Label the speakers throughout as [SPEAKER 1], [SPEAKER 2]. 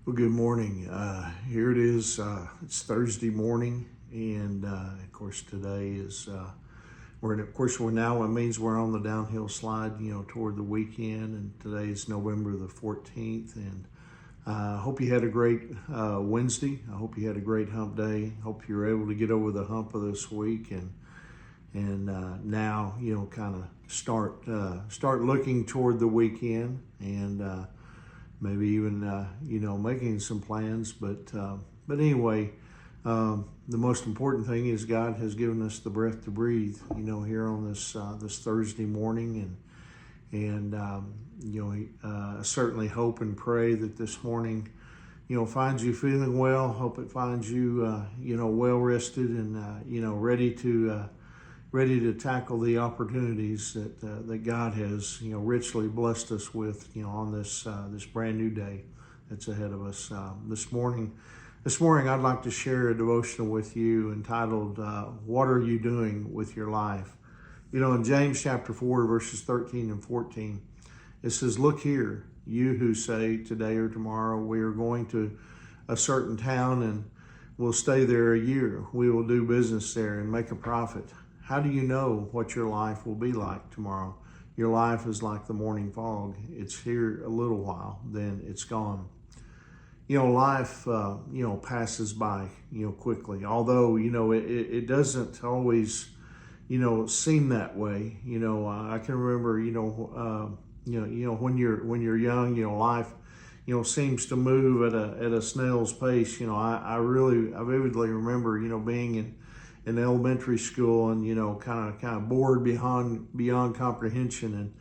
[SPEAKER 1] Well, good morning. Here it is. It's Thursday morning, and of course today is we're now. It means we're on the downhill slide, toward the weekend. And today is November the 14th. And I hope you had a great Wednesday. I hope you had a great hump day. Hope you're able to get over the hump of this week and now kind of start looking toward the weekend and. Maybe even making some plans, but anyway, the most important thing is God has given us the breath to breathe. Here on this Thursday morning, and I certainly hope and pray that this morning, finds you feeling well. Hope it finds you well rested and ready to tackle the opportunities that God has richly blessed us with on this brand new day that's ahead of us. This morning I'd like to share a devotional with you entitled "What Are You Doing with Your Life?" In James chapter 4 verses 13 and 14, it says, "Look here, you who say today or tomorrow we are going to a certain town and we'll stay there a year. We will do business there and make a profit. How do you know what your life will be like tomorrow? Your life is like the morning fog. It's here a little while, then it's gone." Life, passes by, quickly. Although, it doesn't always, seem that way. I can remember, when you're young, life, seems to move at a snail's pace. I vividly remember, being in elementary school and kind of bored beyond comprehension, and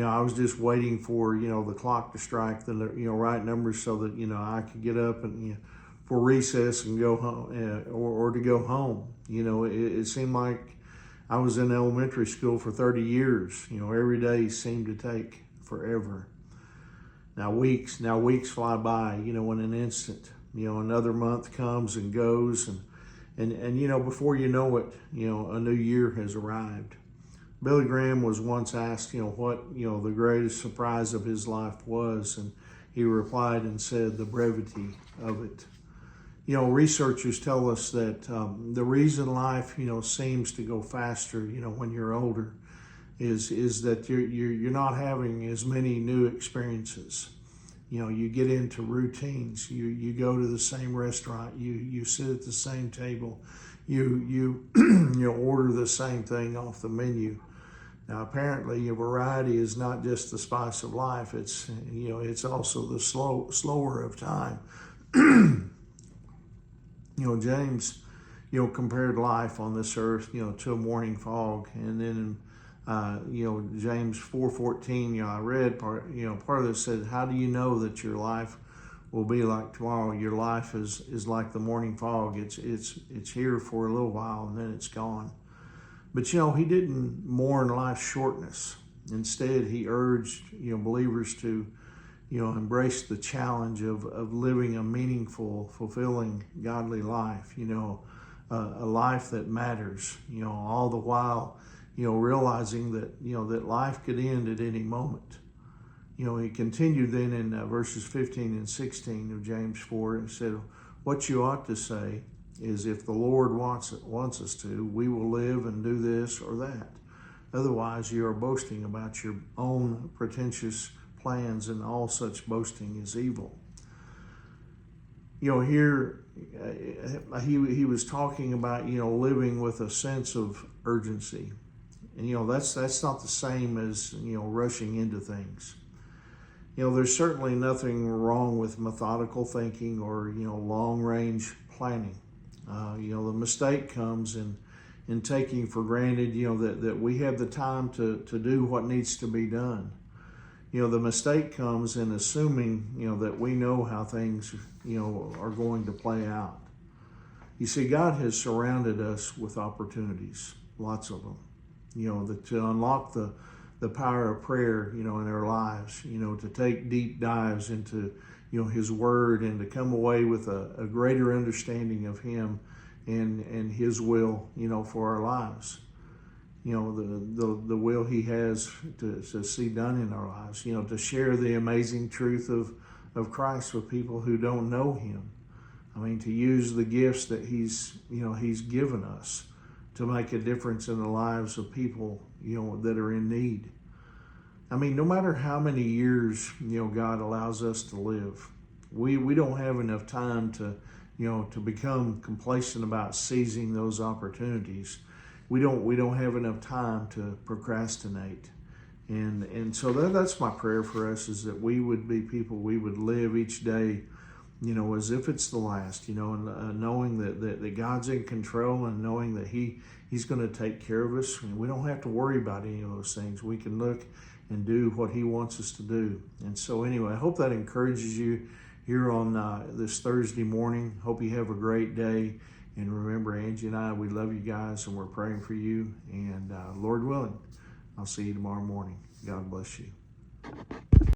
[SPEAKER 1] I was just waiting for the clock to strike the right numbers so that I could get up and for recess and go home or to go home. It seemed like I was in elementary school for 30 years. Every day seemed to take forever. Now weeks fly by in an instant. Another month comes and goes, and before you know it, a new year has arrived. Billy Graham was once asked, what the greatest surprise of his life was, and he replied and said, the brevity of it. Researchers tell us that the reason life, seems to go faster, when you're older, is that you're not having as many new experiences. You get into routines. You go to the same restaurant. You sit at the same table. You order the same thing off the menu. Now, apparently, variety is not just the spice of life. It's also the slower of time. James, compared life on this earth, to a morning fog, and then James 4:14, I read part of this said, how do you know that your life will be like tomorrow? Your life is like the morning fog. It's here for a little while and then it's gone. But he didn't mourn life's shortness. Instead, he urged believers to embrace the challenge of living a meaningful, fulfilling, godly life. A life that matters. All the while realizing that life could end at any moment. He continued then in verses 15 and 16 of James 4 and said, what you ought to say is, if the Lord wants us to, we will live and do this or that. Otherwise, you are boasting about your own pretentious plans, and all such boasting is evil. Here he was talking about living with a sense of urgency. And that's not the same as rushing into things. There's certainly nothing wrong with methodical thinking or long range planning. The mistake comes in taking for granted that we have the time to do what needs to be done. The mistake comes in assuming that we know how things are going to play out. You see, God has surrounded us with opportunities, lots of them. To unlock the power of prayer, in our lives, to take deep dives into, His Word, and to come away with a greater understanding of Him and His will, for our lives. The will He has to see done in our lives, to share the amazing truth of of Christ with people who don't know Him. I mean, to use the gifts that He's given us to make a difference in the lives of people, that are in need. I mean, no matter how many years, God allows us to live, we don't have enough time to become complacent about seizing those opportunities. We don't have enough time to procrastinate. And so that's my prayer for us, is that we would be people, we would live each day, as if it's the last, and knowing that God's in control, and knowing that He's going to take care of us. And we don't have to worry about any of those things. We can look and do what He wants us to do. And so anyway, I hope that encourages you here on this Thursday morning. Hope you have a great day. And remember, Angie and I, we love you guys, and we're praying for you. And Lord willing, I'll see you tomorrow morning. God bless you.